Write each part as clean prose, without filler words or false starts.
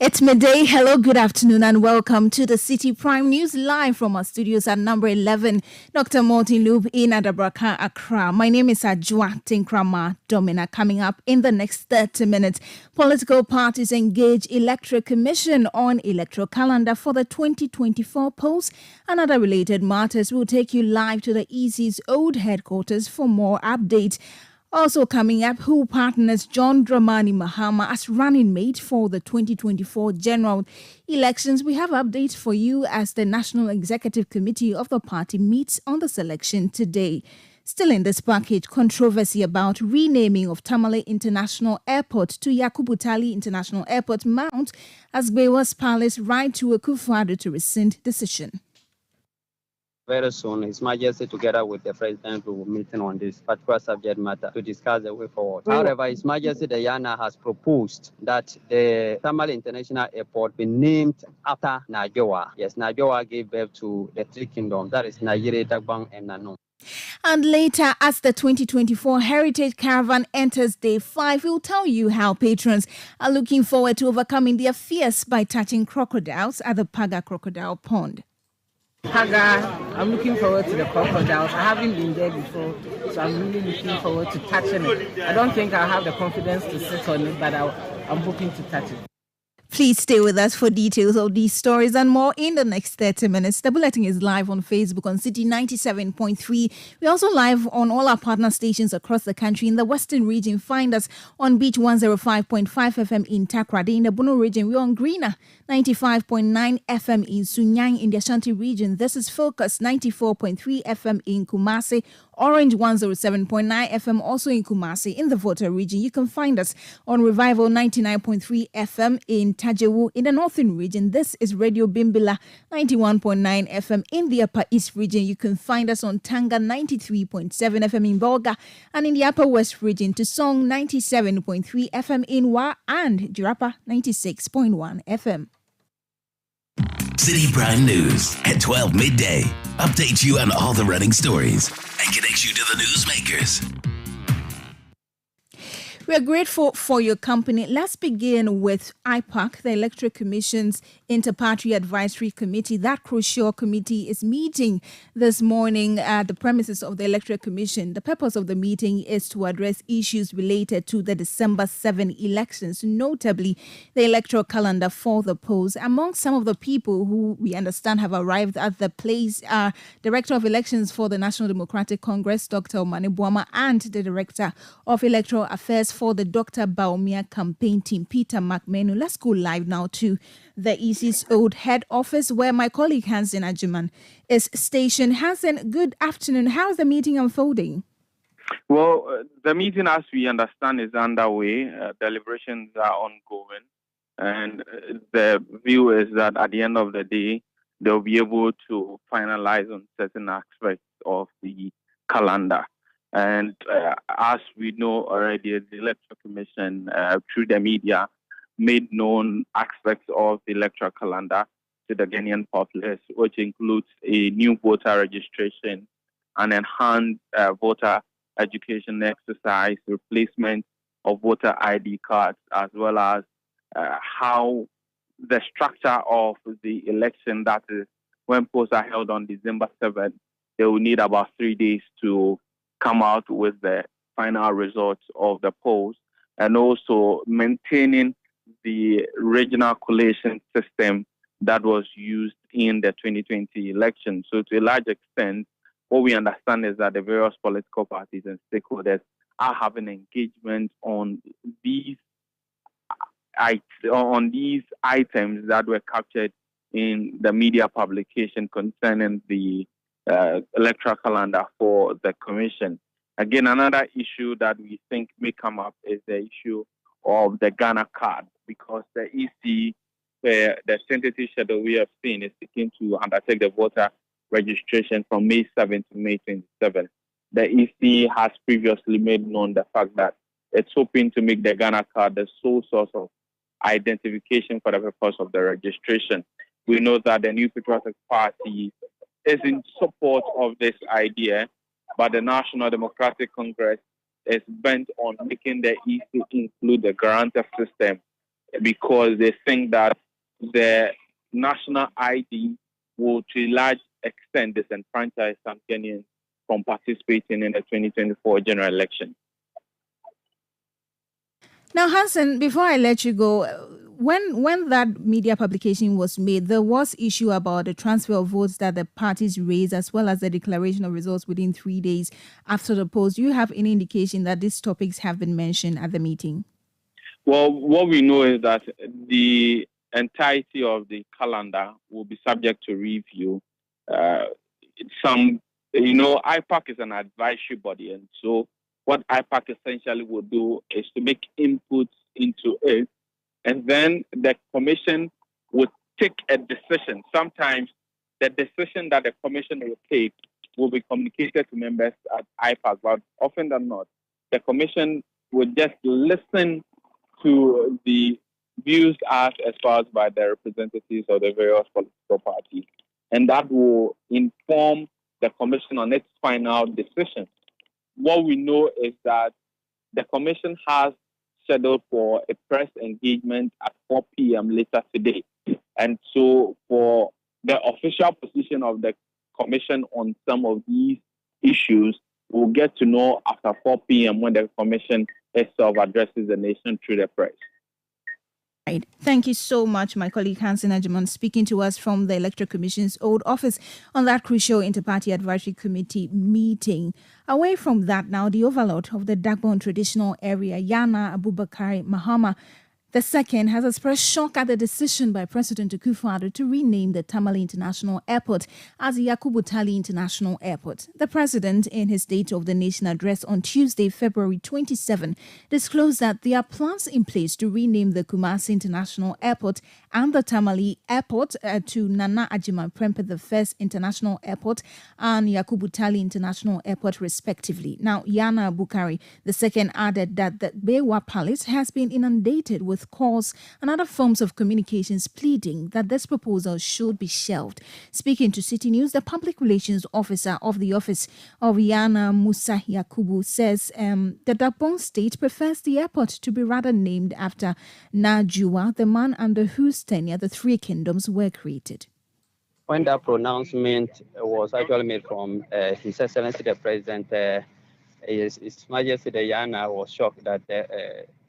It's midday. Hello, good afternoon, and welcome to the Citi Prime News live from our studios at number 11. Dr. Martin Loop in Adabraka, Accra. My name is Ajwa Tinkrama Domina. Coming up in the next 30 minutes, political parties engage Electoral Commission on electoral calendar for the 2024 polls and other related matters. We'll take you live to the EC's old headquarters for more updates. Also coming up, who partners John Dramani Mahama as running mate for the 2024 general elections. We have updates for you as the National Executive Committee of the party meets on the selection today. Still in this package, controversy about renaming of Tamale International Airport to Yakubu Tali International Airport mount as Bewa's palace right to Akufo-Addo to rescind decision. Very soon, His Majesty, together with the President, will be meeting on this particular subject matter to discuss the way forward. However, His Majesty the Yana has proposed that the Tamale International Airport be named after Najoa. Yes, Najoa gave birth to the three kingdoms, that is Nigeria, Dagbang, and Nano. And later, as the 2024 Heritage Caravan enters day 5, we'll tell you how patrons are looking forward to overcoming their fears by touching crocodiles at the Paga Crocodile Pond. Paga, I'm looking forward to the crocodiles. I haven't been there before, so I'm really looking forward to touching it. I don't think I'll have the confidence to sit on it, but I'm hoping to touch it. Please stay with us for details of these stories and more in the next 30 minutes. The bulletin is live on Facebook on Citi 97.3. We're also live on all our partner stations across the country. In the Western region, find us on Beach 105.5 FM in Takrady. In the Bono region, we're on Greener 95.9 FM in Sunyang. In the Ashanti region, this is Focus 94.3 FM in Kumasi. Orange 107.9 FM also in Kumasi. In the Volta region, you can find us on Revival 99.3 FM in Tajewu. In the Northern region, this is Radio Bimbila 91.9 FM. In the Upper East region, you can find us on Tanga 93.7 FM in Bolga. And in the Upper West region, to Song 97.3 FM in Wa and Jirapa 96.1 FM. Citi Prime News at 12 midday. Update you on all the running stories and connect you to the newsmakers. We are grateful for your company. Let's begin with IPAC, the Electoral Commission's Inter-Party Advisory Committee. That crucial committee is meeting this morning at the premises of the Electoral Commission. The purpose of the meeting is to address issues related to the December 7 elections, notably the electoral calendar for the polls. Among some of the people who we understand have arrived at the place are Director of Elections for the National Democratic Congress, Dr. Omane Boama, and the Director of Electoral Affairs for the Dr. Baumia campaign team, Peter McMenu. Let's go live now to the EC's old head office where my colleague Hansen Ajuman is stationed. Hansen, good afternoon. How is the meeting unfolding? Well, the meeting, as we understand, is underway. Deliberations are ongoing. And the view is that at the end of the day, they'll be able to finalize on certain aspects of the calendar. And as we know already, the Electoral Commission, through the media, made known aspects of the electoral calendar to the Ghanaian populace, which includes a new voter registration, an enhanced voter education exercise, replacement of voter ID cards, as well as how the structure of the election, that is, when polls are held on December 7th, they will need about 3 days to come out with the final results of the polls, and also maintaining the regional collation system that was used in the 2020 election. So to a large extent, what we understand is that the various political parties and stakeholders are having engagement on these items that were captured in the media publication concerning the electoral calendar for the commission. Again, another issue that we think may come up is the issue of the Ghana card, because the EC, the tentative schedule we have seen, is seeking to undertake the voter registration from May 7 to May 27. The EC has previously made known the fact that it's hoping to make the Ghana card the sole source of identification for the purpose of the registration. We know that the New Patriotic Party is in support of this idea, but the National Democratic Congress is bent on making the EC include the guarantor system because they think that the national ID will to a large extent disenfranchise some Kenyans from participating in the 2024 general election. Now, Hansen, before I let you go, when that media publication was made, there was issue about the transfer of votes that the parties raised, as well as the declaration of results within 3 days after the polls. Do you have any indication that these topics have been mentioned at the meeting? Well, what we know is that the entirety of the calendar will be subject to review. IPAC is an advisory body, and so what IPAC essentially will do is to make inputs into it, and then the commission will take a decision. Sometimes the decision that the commission will take will be communicated to members at IPAC, but often than not, the commission will just listen to the views as espoused by the representatives of the various political parties, and that will inform the commission on its final decision. What we know is that the commission has scheduled for a press engagement at 4 p.m. later today. And so for the official position of the commission on some of these issues, we'll get to know after 4 p.m. when the commission itself addresses the nation through the press. Right. Thank you so much, my colleague Hansen Ajiman, speaking to us from the Electoral Commission's old office on that crucial Inter-Party Advisory Committee meeting. Away from that now, the overlord of the Dagbon traditional area, Yana Abubakar Mahama II, has expressed shock at the decision by President Akufo-Addo to rename the Tamale International Airport as Yakubu Tali International Airport. The president, in his State of the Nation address on Tuesday, February 27, disclosed that there are plans in place to rename the Kumasi International Airport and the Tamale Airport to Nana Ajiman Prempeh I International Airport and Yakubu Tali International Airport, respectively. Now, Yana Abubakar II added that the Bewa Palace has been inundated with calls and other forms of communications pleading that this proposal should be shelved. Speaking to City News, the public relations officer of the office of Yana Musa Yakubu says the Dagbon state prefers the airport to be rather named after Najua, the man under whose tenure the three kingdoms were created. When that pronouncement was actually made from His Excellency the President, His Majesty the Yana was shocked that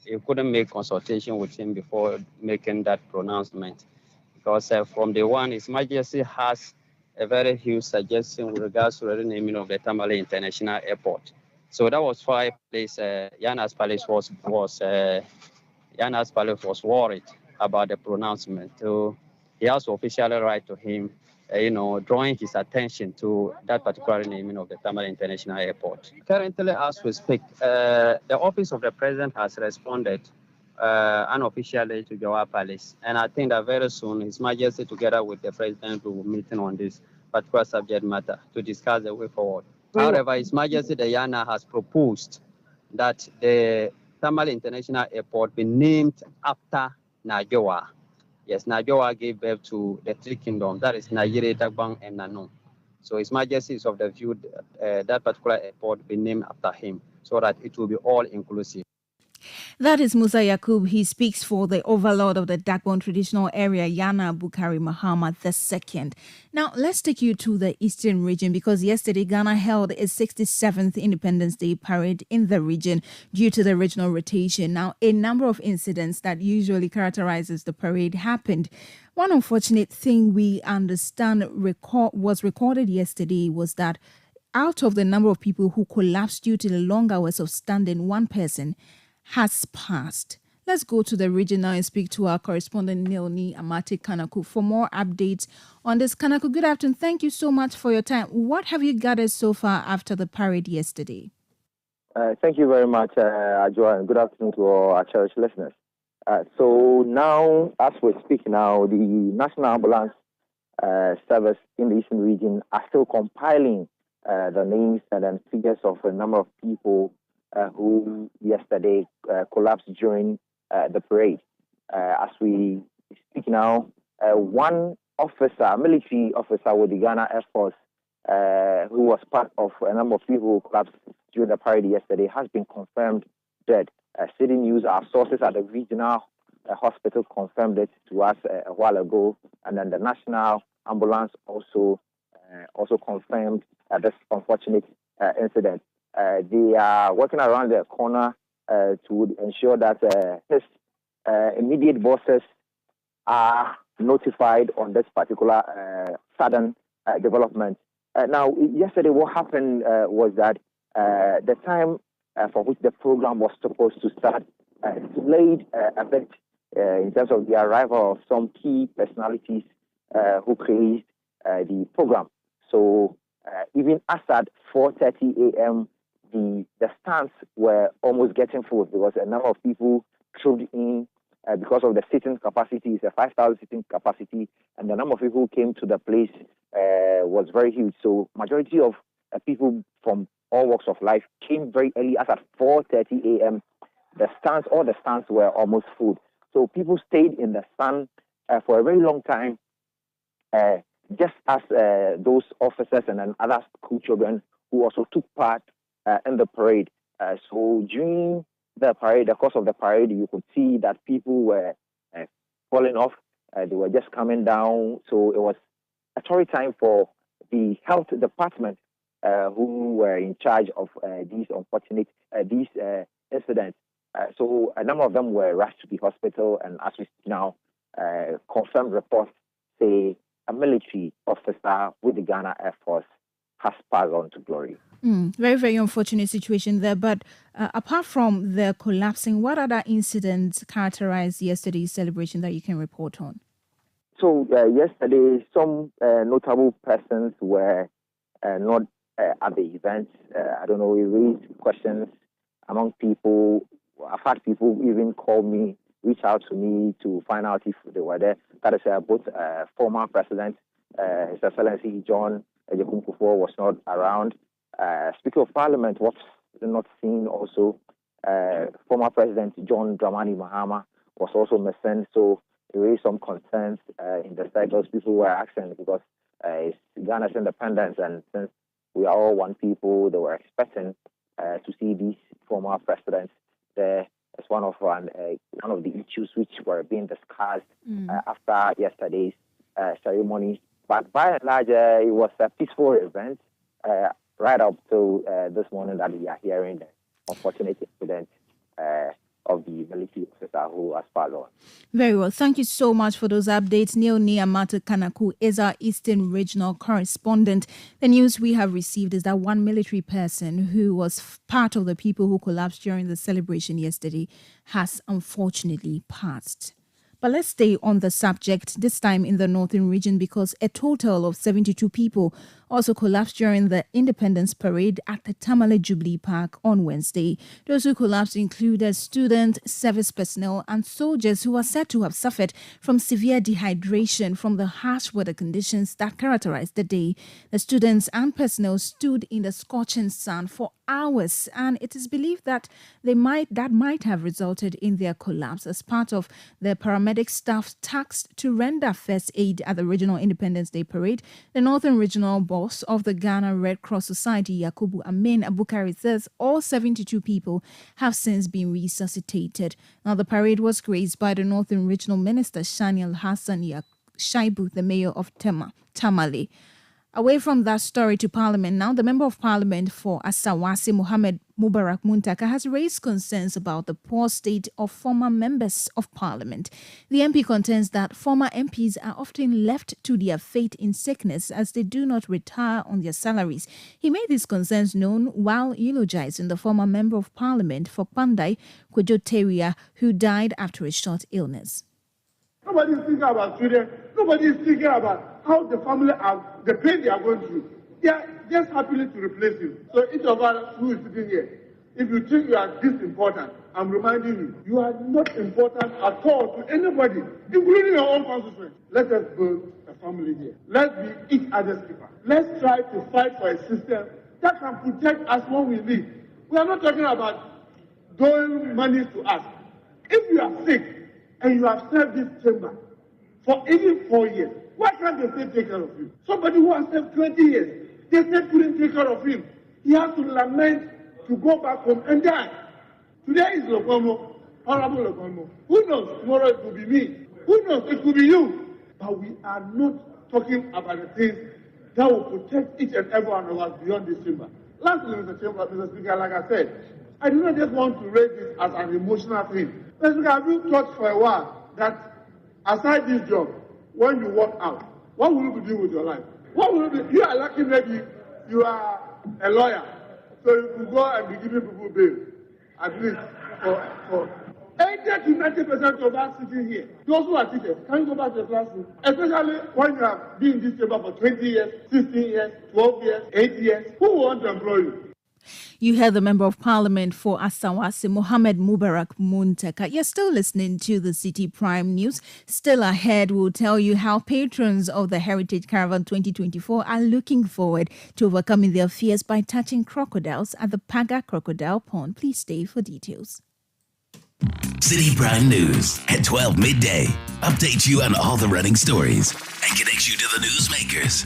he couldn't make consultation with him before making that pronouncement. Because from the one, His Majesty has a very huge suggestion with regards to the renaming of the Tamale International Airport. So that was why Yana's Palace was worried about the pronouncement. So he has officially right to him, drawing his attention to that particular naming of the Tamale International Airport. Currently, as we speak, the Office of the President has responded unofficially to Jawa Palace. And I think that very soon, His Majesty, together with the President, will be meeting on this particular subject matter to discuss the way forward. However, His Majesty the Yana has proposed that the Tamale International Airport be named after Najoa. Yes, Najoa gave birth to the three kingdoms, that is Nigeria, Dagbon, and Nano. So His Majesty is of the view that that particular airport be named after him so that it will be all inclusive. That is Musa Yakub. He speaks for the overlord of the Dagbon traditional area, Yana Abubakar Mahama II. Now, let's take you to the eastern region because yesterday Ghana held its 67th Independence Day parade in the region due to the regional rotation. Now, a number of incidents that usually characterizes the parade happened. One unfortunate thing we understand was recorded yesterday was that out of the number of people who collapsed due to the long hours of standing, one person has passed. Let's go to the region now and speak to our correspondent Neilni Amate Kanaku for more updates on this. Kanaku, good afternoon. Thank you so much for your time. What have you gathered so far after the parade yesterday? Thank you very much, Ajwa, and good afternoon to all our cherished listeners. So now, as we speak now, the National Ambulance Service in the Eastern region are still compiling the names and figures of a number of people who yesterday collapsed during the parade. As we speak now, one officer, military officer with the Ghana Air Force, who was part of a number of people who collapsed during the parade yesterday, has been confirmed dead. City News, our sources at the regional hospital confirmed it to us a while ago, and then the national ambulance also confirmed this unfortunate incident. They are working around the corner to ensure that his immediate bosses are notified on this particular sudden development. Now, yesterday, what happened was that the time for which the program was supposed to start delayed a bit in terms of the arrival of some key personalities who created the program. So even as at 4:30 a.m., the stands were almost getting full because a number of people trooped in because of the seating capacity. It's a 5,000 seating capacity, and the number of people who came to the place was very huge. So majority of people from all walks of life came very early, as at 4:30 a.m. All the stands were almost full. So people stayed in the sun for a very long time, just as those officers and then other school children who also took part in the parade. So during the parade, the course of the parade, you could see that people were falling off. They were just coming down. So it was a torrid time for the health department, who were in charge of these unfortunate incidents. So a number of them were rushed to the hospital, and as we speak now, confirmed reports say a military officer with the Ghana Air Force has passed on to glory. Very, very unfortunate situation there. But apart from the collapsing, what other incidents characterized yesterday's celebration that you can report on? So yesterday, some notable persons were not at the event. I don't know, we raised questions among people. I've had people even call me, reach out to me to find out if they were there. That is both former President, His Excellency John Ejekunkufo was not around. Speaker of Parliament was not seen also. Former President John Dramani Mahama was also missing. So there raised some concerns in the circles. People were asking because it's Ghana's independence, and since we are all one people, they were expecting to see these former presidents there as one of the issues which were being discussed after yesterday's ceremony. But by and large, it was a peaceful event right up to this morning that we are hearing the unfortunate incident of the military officer who has passed on. Very well. Thank you so much for those updates. Neil Niamata Kanaku is our Eastern Regional Correspondent. The news we have received is that one military person who was part of the people who collapsed during the celebration yesterday has unfortunately passed. But let's stay on the subject, this time in the northern region, because a total of 72 people also collapsed during the Independence Parade at the Tamale Jubilee Park on Wednesday. Those who collapsed included students, service personnel, and soldiers who are said to have suffered from severe dehydration from the harsh weather conditions that characterized the day. The students and personnel stood in the scorching sun for hours, and it is believed that that might have resulted in their collapse. As part of the paramedic staff tasked to render first aid at the Regional Independence Day Parade, the Northern Regional Boss of the Ghana Red Cross Society, Yakubu Amin Abukari, says all 72 people have since been resuscitated. Now, the parade was graced by the Northern Regional Minister Shaniel Hassan Shaibu, the mayor of Tamale. Away from that story to Parliament now, the Member of Parliament for Asawase, Mohammed Mubarak Muntaka, has raised concerns about the poor state of former members of Parliament. The MP contends that former MPs are often left to their fate in sickness as they do not retire on their salaries. He made these concerns known while eulogizing the former Member of Parliament for Pandai, Kwejo Teria, who died after a short illness. Nobody is thinking about children. Nobody is thinking about how the family are, the pain they are going through. They are just happily to replace you. So each of us who is sitting here, if you think you are this important, I'm reminding you, you are not important at all to anybody, including your own constituents. Let us build a family here. Let's be each other's keeper. Let's try to fight for a system that can protect us when we leave. We are not talking about doing money to us. If you are sick and you have served this chamber for even 4 years, why can't they still take care of you? Somebody who has served 20 years, they still couldn't take care of him. He has to lament to go back home and die. Today is Lokomo. Honorable Ogonmo. Who knows? Tomorrow it could be me. Who knows? It could be you. But we are not talking about the things that will protect each and every one of us beyond this chamber. Lastly, Mr. Speaker, like I said, I do not just want to raise this as an emotional thing. Mr. Speaker, have you thought for a while that aside this job, when you walk out, what will you be doing with your life? What will you be? You are lucky maybe you are a lawyer, so you could go and be giving people bail, at least for 80 to 90% of us sitting here. Those who are teachers, can you go back to the classroom? Especially when you have been in this chamber for 20 years, 16 years, 12 years, 8 years. Who will want to employ you? You heard the Member of Parliament for Asawase, Mohammed Mubarak Muntaka. You're still listening to the Citi Prime News. Still ahead, we'll tell you how patrons of the Heritage Caravan 2024 are looking forward to overcoming their fears by touching crocodiles at the Paga Crocodile Pond. Please stay for details. Citi Prime News at 12 midday. Updates you on all the running stories and connects you to the newsmakers.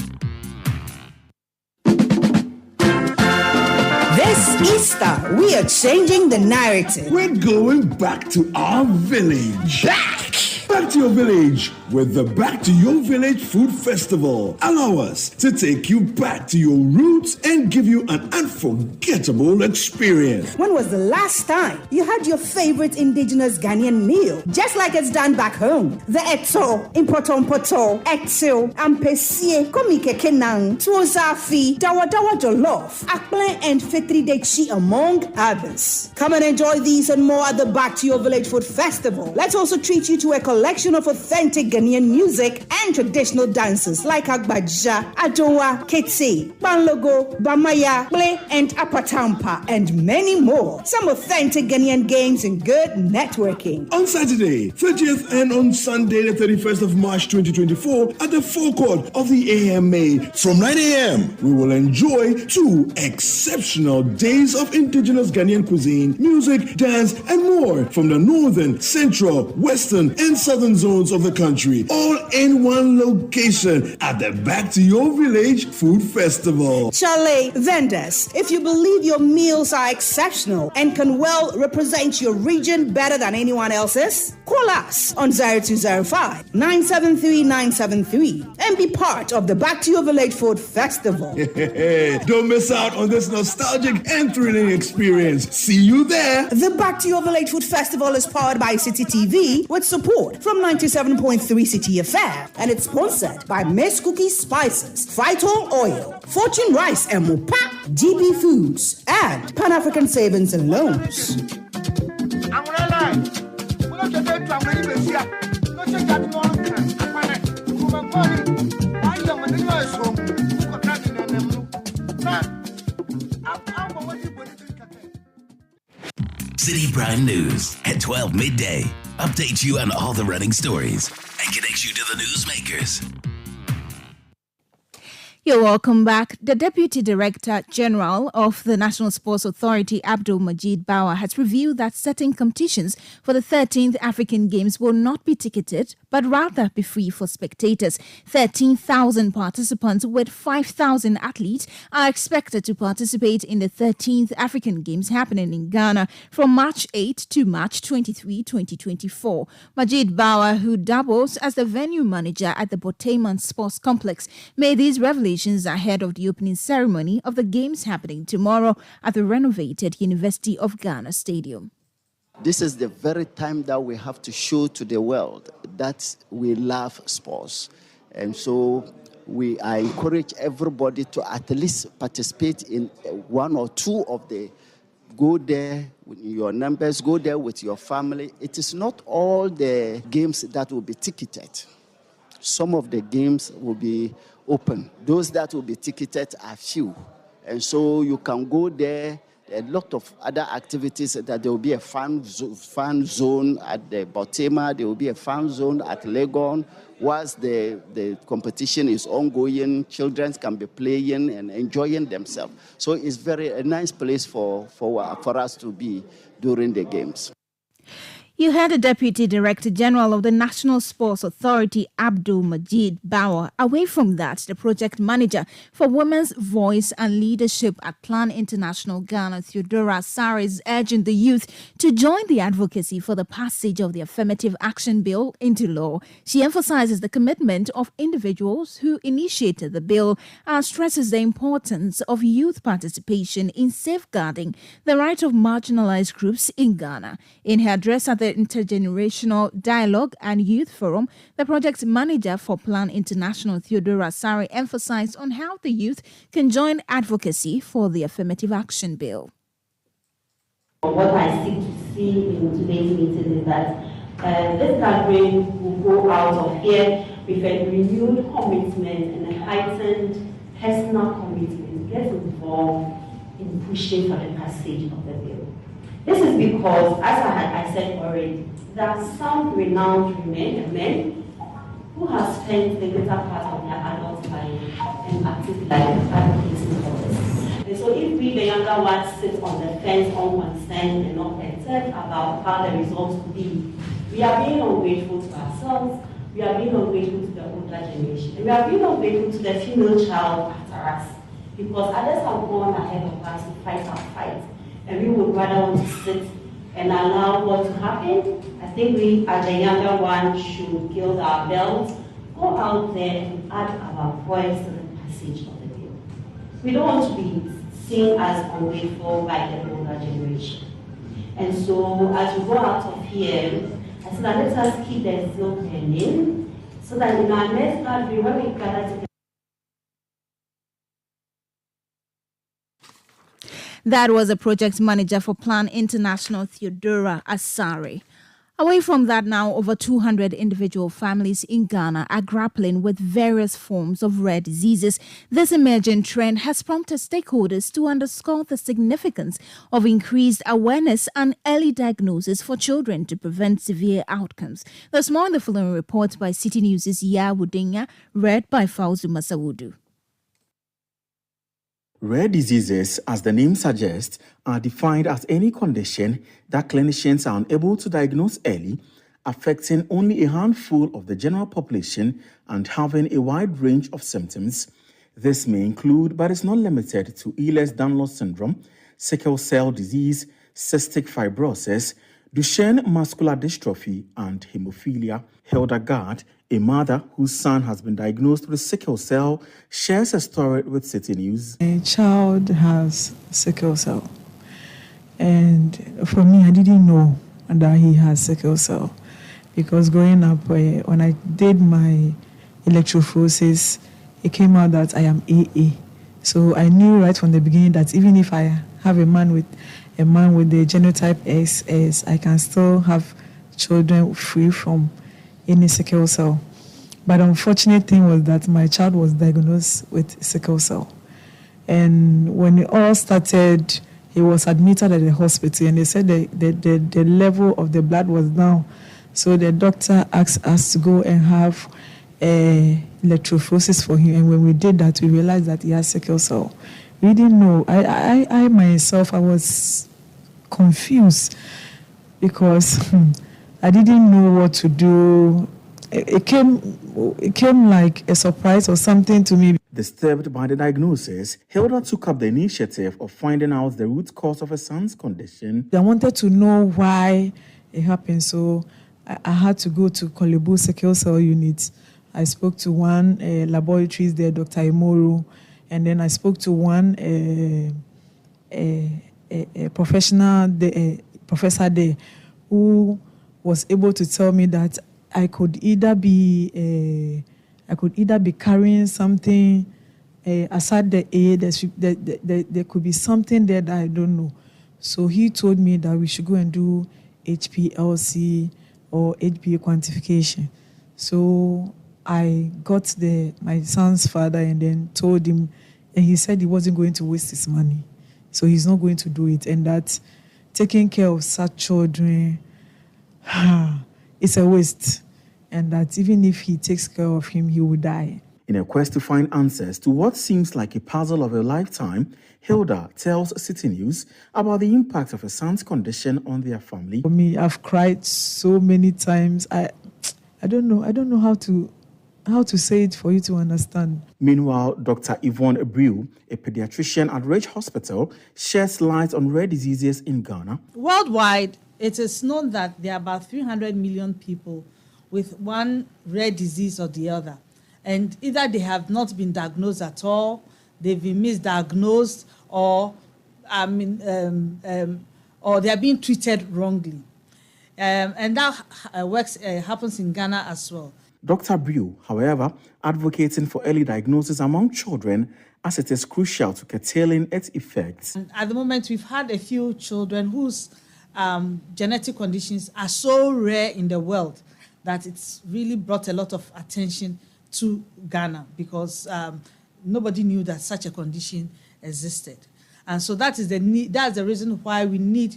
This Easter, we are changing the narrative. We're going back to our village. Back to your village with the Back to Your Village Food Festival. Allow us to take you back to your roots and give you an unforgettable experience. When was the last time you had your favorite indigenous Ghanaian meal? Just like it's done back home. The eto, impotompoto, etil, ampesie, komike kenang, tuozafi, dawadawa jollof, akple and fetri dechi among others. Come and enjoy these and more at the Back to Your Village Food Festival. Let's also treat you to a collection of authentic Ghanaian music and traditional dances like Agbaja, Adowa, Kete, Banlogo, Bamaya, Ble, and Apatampa, and many more. Some authentic Ghanaian games and good networking. On Saturday, 30th and on Sunday, the 31st of March 2024, at the forecourt of the AMA, from 9 a.m., we will enjoy 2 exceptional days of indigenous Ghanaian cuisine, music, dance, and more from the northern, central, western, and southern zones of the country, all in one location at the Back to Your Village Food Festival. Chalet vendors, if you believe your meals are exceptional and can well represent your region better than anyone else's, call us on 0205 973 973 and be part of the Back to Your Village Food Festival. Don't miss out on this nostalgic and thrilling experience. See you there. The Back to Your Village Food Festival is powered by Citi TV with support from 97.3 Citi FM, and it's sponsored by Mess Cookies Spices, Phytol Oil, Fortune Rice and Mopa, GB Foods, and Pan-African Savings and Loans. Citi Prime News at 12 midday. Updates you on all the running stories and connects you to the newsmakers. You're welcome back. The Deputy Director General of the National Sports Authority, Abdul Majid Bawa, has revealed that certain competitions for the 13th African Games will not be ticketed, but rather be free for spectators. 13,000 participants with 5,000 athletes are expected to participate in the 13th African Games happening in Ghana from March 8 to March 23, 2024. Majid Bawa, who doubles as the venue manager at the Boteman Sports Complex, made these revelations ahead of the opening ceremony of the Games happening tomorrow at the renovated University of Ghana Stadium. This is the very time that we have to show to the world that we love sports. And so I encourage everybody to at least participate in one or two of the. Go there with your numbers, go there with your family. It is not all the games that will be ticketed. Some of the games will be open. Those that will be ticketed are few. And so you can go there. A lot of other activities that there will be a fan zone at the Botema, there will be a fan zone at Legon. Whilst the competition is ongoing, children can be playing and enjoying themselves. So it's a nice place for us to be during the games. You heard the Deputy Director General of the National Sports Authority, Abdul Majid Bauer. Away from that, the project manager for Women's Voice and Leadership at Plan International Ghana, Theodora Sari, is urging the youth to join the advocacy for the passage of the Affirmative Action Bill into law. She emphasizes the commitment of individuals who initiated the bill and stresses the importance of youth participation in safeguarding the right of marginalized groups in Ghana. In her address at the Intergenerational Dialogue and Youth Forum, the project manager for Plan International, Theodora Sari, emphasized on how the youth can join advocacy for the Affirmative Action Bill. What I seek to see in today's meeting is that this gathering will go out of here with a renewed commitment and a heightened personal commitment to get involved in pushing for the passage of the bill. This is because, as I said already, there are some renowned women and men who have spent the greater part of their adult life and active life advocating for this. And so if we, the younger ones, sit on the fence, unconcerned and not concerned about how the results will be, we are being ungrateful to ourselves, we are being ungrateful to the older generation, and we are being ungrateful to the female child after us, because others have gone ahead of us to fight our fight. And we would rather want to sit and allow what to happen. I think we, as the younger ones, should gild our belts, go out there and add our voice to the passage of the bill. We don't want to be seen as ungrateful by the older generation. And so, as we go out of here, I said that let us keep the zeal burning, so that in our next gathering, when we gather together, That was a project manager for Plan International, Theodora Asari. Away from that now, over 200 individual families in Ghana are grappling with various forms of rare diseases. This emerging trend has prompted stakeholders to underscore the significance of increased awareness and early diagnosis for children to prevent severe outcomes. There's more in the following report by Citi News' Ya Wudinya, read by Fauzu Masawudu. Rare diseases, as the name suggests, are defined as any condition that clinicians are unable to diagnose early, affecting only a handful of the general population and having a wide range of symptoms. This may include, but is not limited to, Ehlers-Danlos syndrome, sickle cell disease, cystic fibrosis, Duchenne muscular dystrophy, and hemophilia. Hilda Gard, a mother whose son has been diagnosed with sickle cell, shares a story with Citi News. A child has sickle cell. And for me, I didn't know that he has sickle cell. Because growing up, when I did my electrophoresis, it came out that I am AA. So I knew right from the beginning that even if I have a man with the genotype SS, I can still have children free from any sickle cell. But the unfortunate thing was that my child was diagnosed with sickle cell. And when it all started, he was admitted at the hospital, and they said the level of the blood was down. So the doctor asked us to go and have electrophoresis for him. And when we did that, we realized that he has sickle cell. We didn't know. I myself, I was confused because I didn't know what to do. It came like a surprise or something to me. Disturbed by the diagnosis, Hilda took up the initiative of finding out the root cause of her son's condition. I wanted to know why it happened, so I had to go to Kolebu Sickle Cell Unit. I spoke to one laboratories there, Dr. Imoru, and then I spoke to one professional, professor there, who was able to tell me that I could either be carrying something aside the A. There could be something there that I don't know. So he told me that we should go and do HPLC or HPA quantification. So I got my son's father and then told him, and he said he wasn't going to waste his money. So he's not going to do it. And that taking care of such children, it's a waste. And that even if he takes care of him, he will die. In a quest to find answers to what seems like a puzzle of a lifetime, Hilda tells Citi News about the impact of her son's condition on their family. For me, I've cried so many times. I don't know how to say it for you to understand. Meanwhile, Dr. Yvonne Brew, a pediatrician at Ridge Hospital, sheds light on rare diseases in Ghana. Worldwide, it is known that there are about 300 million people with one rare disease or the other. And either they have not been diagnosed at all, they've been misdiagnosed, or or they are being treated wrongly. And that happens in Ghana as well. Dr. Brew, however, advocating for early diagnosis among children as it is crucial to curtailing its effects. And at the moment, we've had a few children whose genetic conditions are so rare in the world that it's really brought a lot of attention to Ghana because nobody knew that such a condition existed. And so that's the reason why we need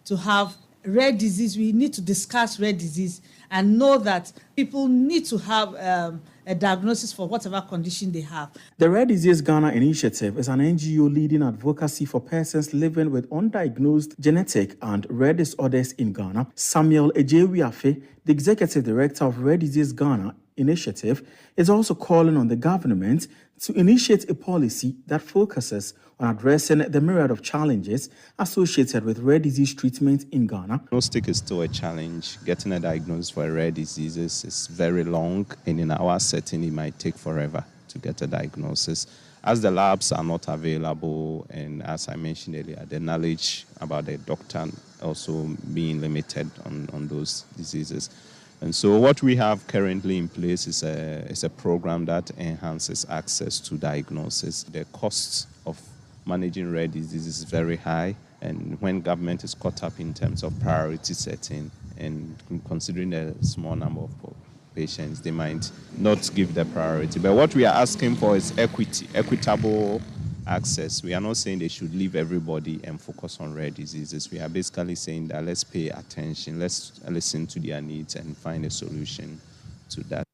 to have rare disease. We need to discuss rare disease and know that people need to have a diagnosis for whatever condition they have. The Rare Disease Ghana Initiative is an NGO leading advocacy for persons living with undiagnosed genetic and rare disorders in Ghana. Samuel Ejewiafe, the executive director of Rare Disease Ghana Initiative, is also calling on the government to initiate a policy that focuses on addressing the myriad of challenges associated with rare disease treatment in Ghana. Diagnostic is still a challenge. Getting a diagnosis for rare diseases is very long, and in our setting, it might take forever to get a diagnosis. As the labs are not available, and as I mentioned earlier, the knowledge about the doctor also being limited on those diseases. And so what we have currently in place is a program that enhances access to diagnosis. The costs of managing rare diseases is very high, and when government is caught up in terms of priority setting and considering the small number of patients, they might not give the priority. But what we are asking for is equitable access. We are not saying they should leave everybody and focus on rare diseases. We are basically saying that let's pay attention, let's listen to their needs and find a solution to that.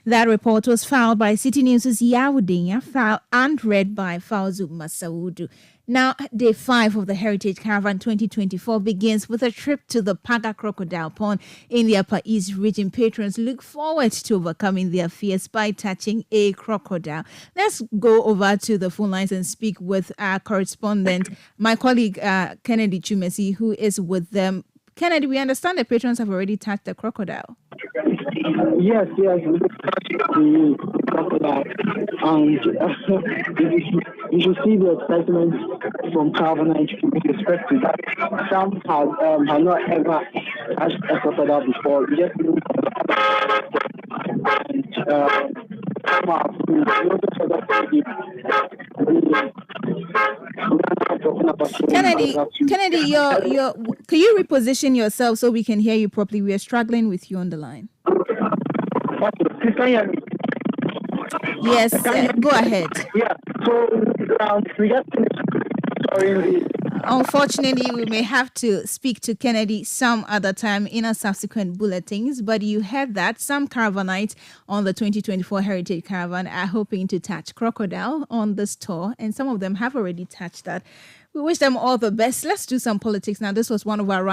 That report was filed by Citi News' Yawudinya and read by Fauzu Masaudu. Now, Day 5 of the Heritage Caravan 2024 begins with a trip to the Paga Crocodile Pond in the Upper East region. Patrons look forward to overcoming their fears by touching a crocodile. Let's go over to the phone lines and speak with our correspondent, my colleague Kennedy Chumesi, who is with them. Kennedy, we understand the patrons have already touched the crocodile. Yes, we touched the crocodile, and you should see the excitement from Caravanites with respect to that. Some have not ever touched a crocodile before. We just Kennedy, can you reposition yourself so we can hear you properly? We are struggling with you on the line. Yes, go ahead. Yeah, so we just Unfortunately, we may have to speak to Kennedy some other time in our subsequent bulletins, but you heard that some caravanites on the 2024 Heritage Caravan are hoping to touch crocodile on this tour, and some of them have already touched that. We wish them all the best. Let's do some politics now. This was one of our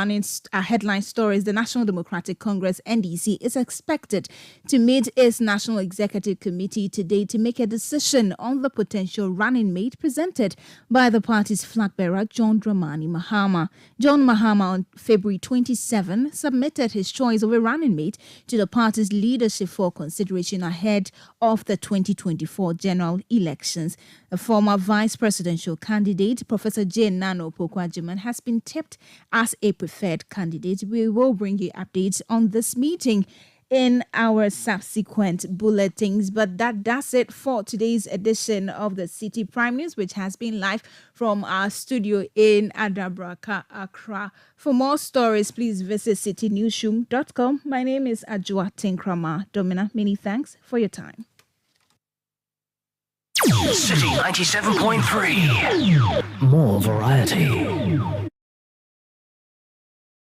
headline stories. The National Democratic Congress, NDC, is expected to meet its National Executive Committee today to make a decision on the potential running mate presented by the party's flag bearer, John Dramani Mahama. John Mahama, on February 27, submitted his choice of a running mate to the party's leadership for consideration ahead of the 2024 general elections. A former vice presidential candidate, Professor Jane Nano Pokwajiman, has been tipped as a preferred candidate. We will bring you updates on this meeting in our subsequent bulletins. But that does it for today's edition of the Citi Prime News, which has been live from our studio in Adabraka, Accra. For more stories, please visit citinewsroom.com. My name is Ajua Tinkrama Domina. Many thanks for your time. Citi 97.3. More variety.